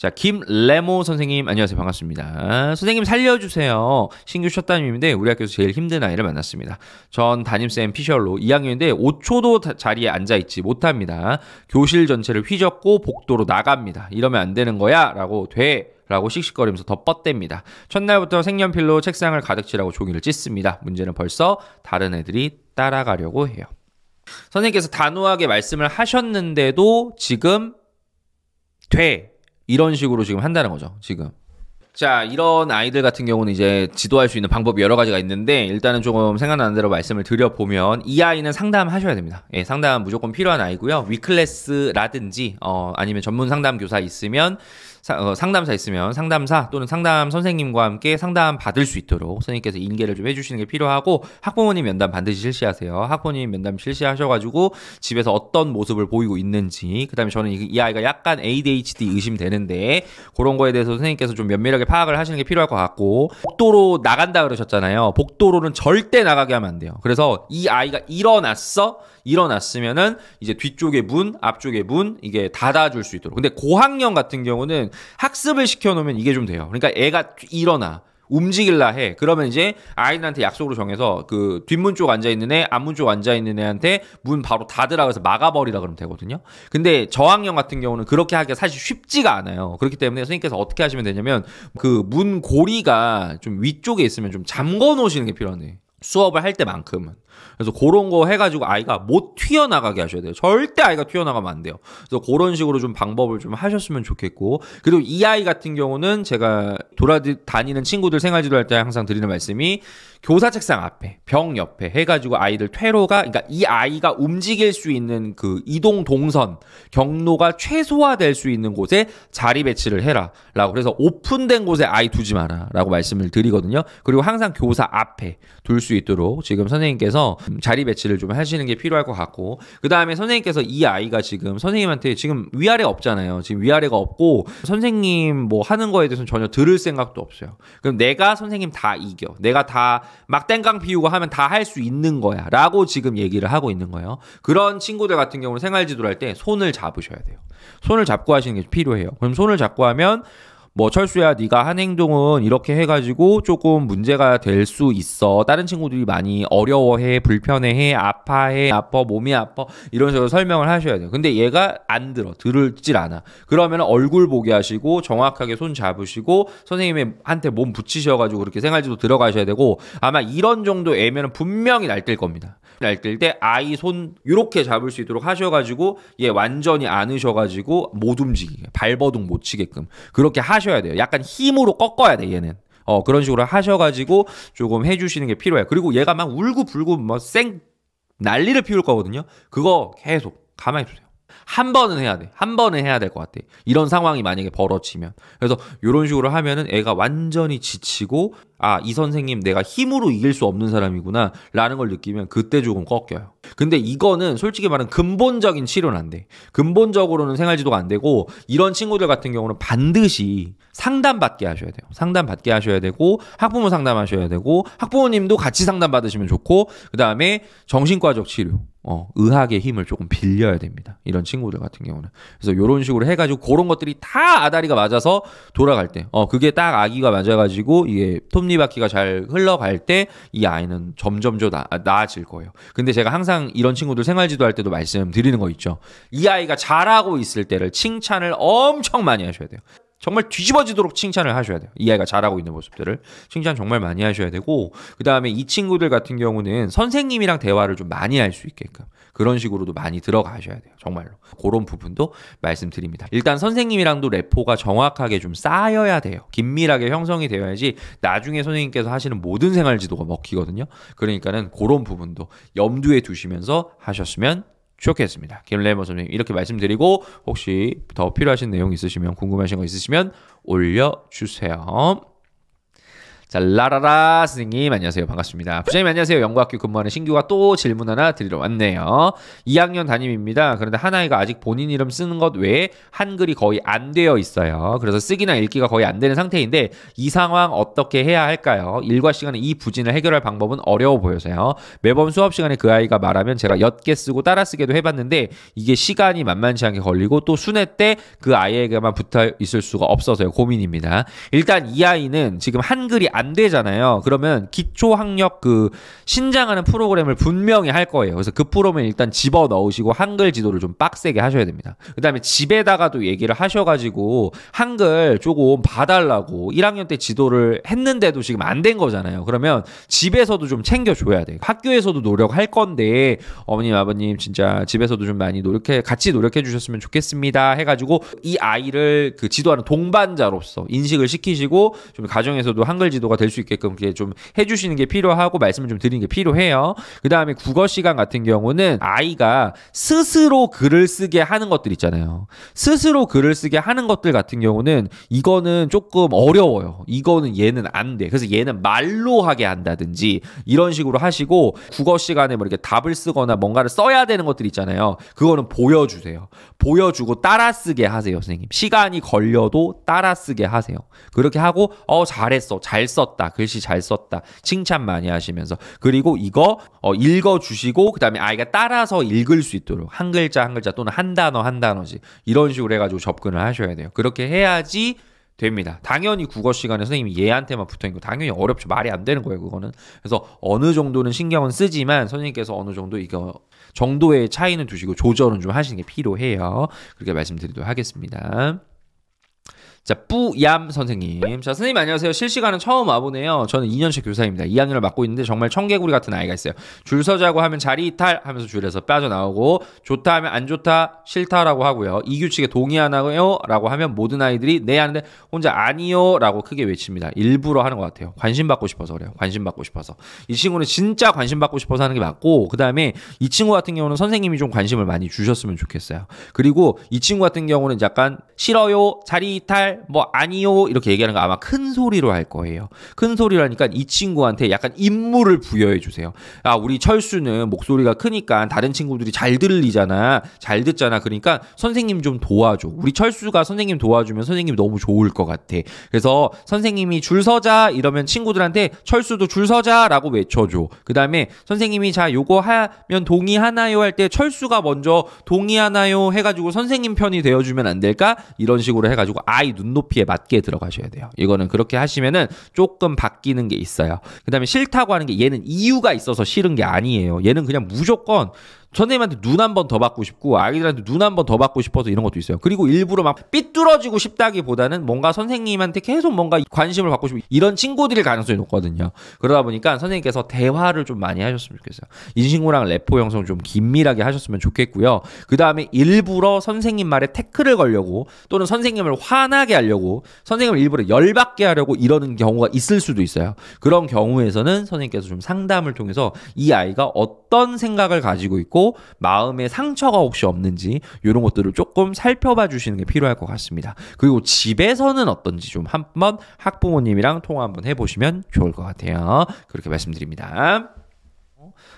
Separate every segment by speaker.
Speaker 1: 자, 김레모 선생님 안녕하세요. 반갑습니다. 선생님 살려주세요. 신규 첫 담임인데 우리 학교에서 제일 힘든 아이를 만났습니다. 전 담임쌤 피셜로 2학년인데 5초도 자리에 앉아있지 못합니다. 교실 전체를 휘젓고 복도로 나갑니다. 이러면 안 되는 거야? 라고 씩씩거리면서 더 뻗댑니다. 첫날부터 색연필로 책상을 가득 칠하고 종이를 찢습니다. 문제는 벌써 다른 애들이 따라가려고 해요. 선생님께서 단호하게 말씀을 하셨는데도 지금 이런 식으로 지금 한다는 거죠. 지금. 자, 이런 아이들 같은 경우는 이제 지도할 수 있는 방법이 여러 가지가 있는데 일단은 조금 생각나는 대로 말씀을 드려보면 이 아이는 상담하셔야 됩니다. 예, 상담 무조건 필요한 아이고요. 위클래스라든지 아니면 전문 상담 교사 있으면 상담사 있으면 상담사 또는 상담 선생님과 함께 상담 받을 수 있도록 선생님께서 인계를 좀 해주시는 게 필요하고 학부모님 면담 반드시 실시하세요. 학부모님 면담 실시하셔가지고 집에서 어떤 모습을 보이고 있는지 그 다음에 저는 이 아이가 약간 ADHD 의심되는데 그런 거에 대해서 선생님께서 좀 면밀하게 파악을 하시는 게 필요할 것 같고 복도로 나간다 그러셨잖아요. 복도로는 절대 나가게 하면 안 돼요. 그래서 이 아이가 일어났으면은 이제 뒤쪽에 문, 앞쪽에 문 이게 닫아줄 수 있도록. 근데 고학년 같은 경우는 학습을 시켜놓으면 이게 좀 돼요. 그러니까 애가 일어나 움직일라 해. 그러면 이제 아이들한테 약속으로 정해서 그 뒷문 쪽 앉아있는 애, 앞문 쪽 앉아있는 애한테 문 바로 닫으라 그래서 막아버리라 그러면 되거든요. 근데 저학년 같은 경우는 그렇게 하기가 사실 쉽지가 않아요. 그렇기 때문에 선생님께서 어떻게 하시면 되냐면 그 문 고리가 좀 위쪽에 있으면 좀 잠궈 놓으시는 게 필요하네. 수업을 할 때만큼은. 그래서 그런 거 해가지고 아이가 못 튀어나가게 하셔야 돼요. 절대 아이가 튀어나가면 안 돼요. 그래서 그런 식으로 좀 방법을 좀 하셨으면 좋겠고, 그리고 이 아이 같은 경우는 제가 돌아다니는 친구들 생활지도할 때 항상 드리는 말씀이 교사 책상 앞에, 벽 옆에 해가지고 아이들 퇴로가, 그러니까 이 아이가 움직일 수 있는 그 이동 동선, 경로가 최소화될 수 있는 곳에 자리 배치를 해라. 라고. 그래서 오픈된 곳에 아이 두지 마라. 라고 말씀을 드리거든요. 그리고 항상 교사 앞에 둘 수 있도록 지금 선생님께서 자리 배치를 좀 하시는 게 필요할 것 같고, 그 다음에 선생님께서 이 아이가 지금 선생님한테 지금 위아래가 없잖아요. 지금 위아래가 없고 선생님 뭐 하는 거에 대해서는 전혀 들을 생각도 없어요. 그럼 내가 선생님 다 이겨. 내가 다 막 땡깡 피우고 하면 다 할 수 있는 거야. 라고 지금 얘기를 하고 있는 거예요. 그런 친구들 같은 경우는 생활지도를 할 때 손을 잡으셔야 돼요. 손을 잡고 하시는 게 필요해요. 그럼 손을 잡고 하면 뭐 철수야 네가 한 행동은 이렇게 해가지고 조금 문제가 될 수 있어. 다른 친구들이 많이 어려워해, 불편해해, 아파해, 몸이 아파 이런 식으로 설명을 하셔야 돼요. 근데 얘가 안 들을질 않아. 그러면 얼굴 보게 하시고 정확하게 손 잡으시고 선생님한테 몸 붙이셔가지고 그렇게 생활지도 들어가셔야 되고, 아마 이런 정도 애면은 분명히 날뛸 겁니다. 날뛸 때 아이 손 이렇게 잡을 수 있도록 하셔가지고 얘 완전히 안으셔가지고 못 움직이게, 발버둥 못 치게끔 그렇게 하셔야 돼요. 약간 힘으로 꺾어야 돼 얘는. 그런 식으로 하셔가지고 조금 해주시는 게 필요해요. 그리고 얘가 막 울고불고 뭐 난리를 피울 거거든요. 그거 계속 가만히 두세요. 한 번은 해야 돼. 한 번은 해야 될 것 같아. 이런 상황이 만약에 벌어지면. 그래서 이런 식으로 하면은 애가 완전히 지치고, 아, 이 선생님 내가 힘으로 이길 수 없는 사람이구나 라는 걸 느끼면 그때 조금 꺾여요. 근데 이거는 솔직히 말하면 근본적인 치료는 안 돼. 근본적으로는 생활지도가 안 되고, 이런 친구들 같은 경우는 반드시 상담받게 하셔야 돼요. 상담받게 하셔야 되고, 학부모 상담하셔야 되고, 학부모님도 같이 상담받으시면 좋고, 그 다음에 정신과적 치료, 의학의 힘을 조금 빌려야 됩니다. 이런 친구들 같은 경우는. 그래서 이런 식으로 해가지고 그런 것들이 다 아다리가 맞아서 돌아갈 때, 그게 딱 아기가 맞아가지고 이게 톱니바퀴가 잘 흘러갈 때 이 아이는 점점 나아질 거예요. 근데 제가 항상 이런 친구들 생활지도 할 때도 말씀드리는 거 있죠. 이 아이가 잘하고 있을 때를 칭찬을 엄청 많이 하셔야 돼요. 정말 뒤집어지도록 칭찬을 하셔야 돼요. 이 아이가 잘하고 있는 모습들을 칭찬 정말 많이 하셔야 되고, 그 다음에 이 친구들 같은 경우는 선생님이랑 대화를 좀 많이 할 수 있게끔 그런 식으로도 많이 들어가셔야 돼요. 정말로. 그런 부분도 말씀드립니다. 일단 선생님이랑도 레포가 정확하게 좀 쌓여야 돼요. 긴밀하게 형성이 되어야지 나중에 선생님께서 하시는 모든 생활지도가 먹히거든요. 그러니까는 그런 부분도 염두에 두시면서 하셨으면 좋겠습니다. 김레모 선생님 이렇게 말씀드리고, 혹시 더 필요하신 내용 있으시면, 궁금하신 거 있으시면 올려주세요. 자, 라라라 선생님 안녕하세요. 반갑습니다. 부장님 안녕하세요. 영국학교 근무하는 신규가 또 질문 하나 드리러 왔네요. 2학년 담임입니다. 그런데 한 아이가 아직 본인 이름 쓰는 것 외에 한글이 거의 안 되어 있어요. 그래서 쓰기나 읽기가 거의 안 되는 상태인데 이 상황 어떻게 해야 할까요? 일과 시간에 이 부진을 해결할 방법은 어려워 보여서요. 매번 수업 시간에 그 아이가 말하면 제가 옅게 쓰고 따라 쓰기도 해봤는데 이게 시간이 만만치 않게 걸리고 또 순회 때 그 아이에게만 붙어 있을 수가 없어서요. 고민입니다. 일단 이 아이는 지금 한글이 안 되잖아요. 그러면 기초학력 그 신장하는 프로그램을 분명히 할 거예요. 그래서 그 프로그램을 일단 집어 넣으시고 한글 지도를 좀 빡세게 하셔야 됩니다. 그 다음에 집에다가도 얘기를 하셔가지고 한글 조금 봐달라고 1학년 때 지도를 했는데도 지금 안 된 거잖아요. 그러면 집에서도 좀 챙겨줘야 돼요. 학교에서도 노력할 건데 어머님 아버님 진짜 집에서도 좀 많이 같이 노력해 주셨으면 좋겠습니다 해가지고 이 아이를 그 지도하는 동반자로서 인식을 시키시고 좀 가정에서도 한글 지도가 될 수 있게끔 좀 해주시는 게 필요하고 말씀을 좀 드리는 게 필요해요. 그 다음에 국어 시간 같은 경우는 아이가 스스로 글을 쓰게 하는 것들 있잖아요. 스스로 글을 쓰게 하는 것들 같은 경우는 이거는 조금 어려워요. 이거는 얘는 안 돼. 그래서 얘는 말로 하게 한다든지 이런 식으로 하시고 국어 시간에 뭐 이렇게 답을 쓰거나 뭔가를 써야 되는 것들 있잖아요. 그거는 보여주세요. 보여주고 따라 쓰게 하세요, 선생님. 시간이 걸려도 따라 쓰게 하세요. 그렇게 하고 잘했어. 잘 썼다. 글씨 잘 썼다. 칭찬 많이 하시면서 그리고 이거 읽어주시고 그 다음에 아이가 따라서 읽을 수 있도록 한 글자 한 글자 또는 한 단어씩 이런 식으로 해가지고 접근을 하셔야 돼요. 그렇게 해야지 됩니다. 당연히 국어 시간에 선생님이 얘한테만 붙어있는 거 당연히 어렵죠. 말이 안 되는 거예요, 그거는. 그래서 어느 정도는 신경은 쓰지만 선생님께서 어느 정도 이거 정도의 차이는 두시고 조절은 좀 하시는 게 필요해요. 그렇게 말씀드리도록 하겠습니다. 자, 뿌얌 선생님. 자, 선생님 안녕하세요. 실시간은 처음 와보네요. 저는 2년차 교사입니다. 2학년을 맡고 있는데 정말 청개구리 같은 아이가 있어요. 줄 서자고 하면 자리 이탈 하면서 줄에서 빠져나오고 좋다 하면 안 좋다, 싫다라고 하고요. 이 규칙에 동의하나요? 라고 하면 모든 아이들이 네 하는데 혼자 아니요 라고 크게 외칩니다. 일부러 하는 것 같아요. 관심 받고 싶어서 그래요. 관심 받고 싶어서. 이 친구는 진짜 관심 받고 싶어서 하는 게 맞고 그 다음에 이 친구 같은 경우는 선생님이 좀 관심을 많이 주셨으면 좋겠어요. 그리고 이 친구 같은 경우는 약간 싫어요, 자리 이탈 뭐 아니요 이렇게 얘기하는 거 아마 큰 소리로 할 거예요. 큰 소리로 하니까 이 친구한테 약간 임무를 부여해 주세요. 아, 우리 철수는 목소리가 크니까 다른 친구들이 잘 들리잖아. 잘 듣잖아. 그러니까 선생님 좀 도와줘. 우리 철수가 선생님 도와주면 선생님 너무 좋을 것 같아. 그래서 선생님이 줄 서자 이러면 친구들한테 철수도 줄 서자라고 외쳐줘. 그 다음에 선생님이 자 요거 하면 동의하나요 할 때 철수가 먼저 동의하나요 해가지고 선생님 편이 되어주면 안 될까? 이런 식으로 해가지고 아이 눈높이에 맞게 들어가셔야 돼요. 이거는 그렇게 하시면은 조금 바뀌는 게 있어요. 그 다음에 싫다고 하는 게 얘는 이유가 있어서 싫은 게 아니에요. 얘는 그냥 무조건 선생님한테 눈 한 번 더 받고 싶고 아이들한테 눈 한 번 더 받고 싶어서 이런 것도 있어요. 그리고 일부러 막 삐뚤어지고 싶다기보다는 뭔가 선생님한테 계속 뭔가 관심을 받고 싶고 이런 친구들일 가능성이 높거든요. 그러다 보니까 선생님께서 대화를 좀 많이 하셨으면 좋겠어요. 이 친구랑 래포 형성 좀 긴밀하게 하셨으면 좋겠고요. 그 다음에 일부러 선생님 말에 태클을 걸려고 또는 선생님을 화나게 하려고 선생님을 일부러 열받게 하려고 이러는 경우가 있을 수도 있어요. 그런 경우에서는 선생님께서 좀 상담을 통해서 이 아이가 어떤 생각을 가지고 있고 마음에 상처가 혹시 없는지 이런 것들을 조금 살펴봐 주시는 게 필요할 것 같습니다. 그리고 집에서는 어떤지 좀 한번 학부모님이랑 통화 한번 해보시면 좋을 것 같아요. 그렇게 말씀드립니다.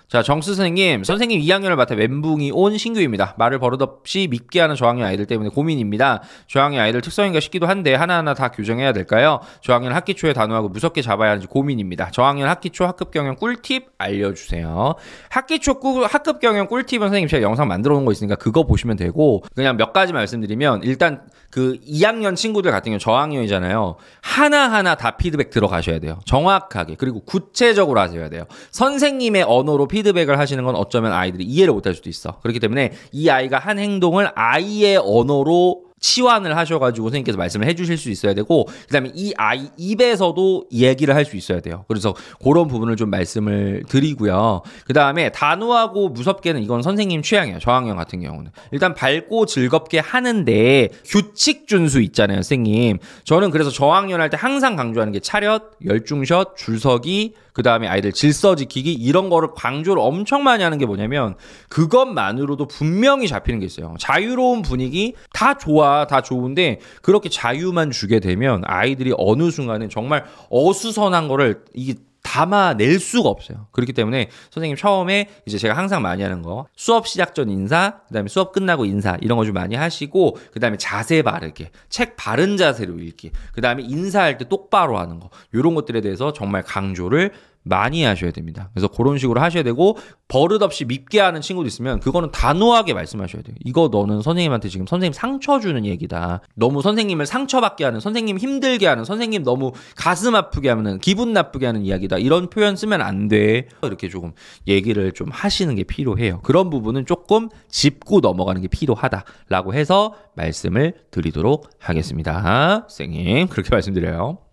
Speaker 1: 자, 정수 선생님 2학년을 맡아 멘붕이 온 신규입니다. 말을 버릇없이 밉게 하는 저학년 아이들 때문에 고민입니다. 저학년 아이들 특성인가 싶기도 한데 하나하나 다 교정해야 될까요? 저학년 학기 초에 단호하고 무섭게 잡아야 하는지 고민입니다. 저학년 학기 초 학급 경영 꿀팁 알려주세요. 학기 초 학급 경영 꿀팁은 선생님 제가 영상 만들어 놓은 거 있으니까 그거 보시면 되고 그냥 몇 가지 말씀드리면 일단 그 2학년 친구들 같은 경우 저학년이잖아요. 하나하나 다 피드백 들어가셔야 돼요. 정확하게. 그리고 구체적으로 하셔야 돼요. 선생님의 언어로 피드백을 하시는 건 어쩌면 아이들이 이해를 못할 수도 있어. 그렇기 때문에 이 아이가 한 행동을 아이의 언어로 치환을 하셔가지고 선생님께서 말씀을 해주실 수 있어야 되고 그 다음에 이 아이 입에서도 얘기를 할 수 있어야 돼요. 그래서 그런 부분을 좀 말씀을 드리고요. 그 다음에 단호하고 무섭게는 이건 선생님 취향이에요. 저학년 같은 경우는 일단 밝고 즐겁게 하는데 규칙 준수 있잖아요, 선생님. 저는 그래서 저학년 할 때 항상 강조하는 게 차렷, 열중샷, 줄서기 그 다음에 아이들 질서 지키기 이런 거를 강조를 엄청 많이 하는 게 뭐냐면 그것만으로도 분명히 잡히는 게 있어요. 자유로운 분위기 다 좋아, 다 좋은데 그렇게 자유만 주게 되면 아이들이 어느 순간은 정말 어수선한 거를 이게 담아낼 수가 없어요. 그렇기 때문에 선생님 처음에 이제 제가 항상 많이 하는 거 수업 시작 전 인사, 그다음에 수업 끝나고 인사 이런 거 좀 많이 하시고 그다음에 자세 바르게 책 바른 자세로 읽기, 그다음에 인사할 때 똑바로 하는 거 이런 것들에 대해서 정말 강조를 많이 하셔야 됩니다. 그래서 그런 식으로 하셔야 되고 버릇없이 밉게 하는 친구도 있으면 그거는 단호하게 말씀하셔야 돼요. 이거 너는 선생님한테 지금 선생님 상처 주는 얘기다. 너무 선생님을 상처받게 하는, 선생님 힘들게 하는, 선생님 너무 가슴 아프게 하는, 기분 나쁘게 하는 이야기다. 이런 표현 쓰면 안 돼. 이렇게 조금 얘기를 좀 하시는 게 필요해요. 그런 부분은 조금 짚고 넘어가는 게 필요하다라고 해서 말씀을 드리도록 하겠습니다. 선생님 그렇게 말씀드려요.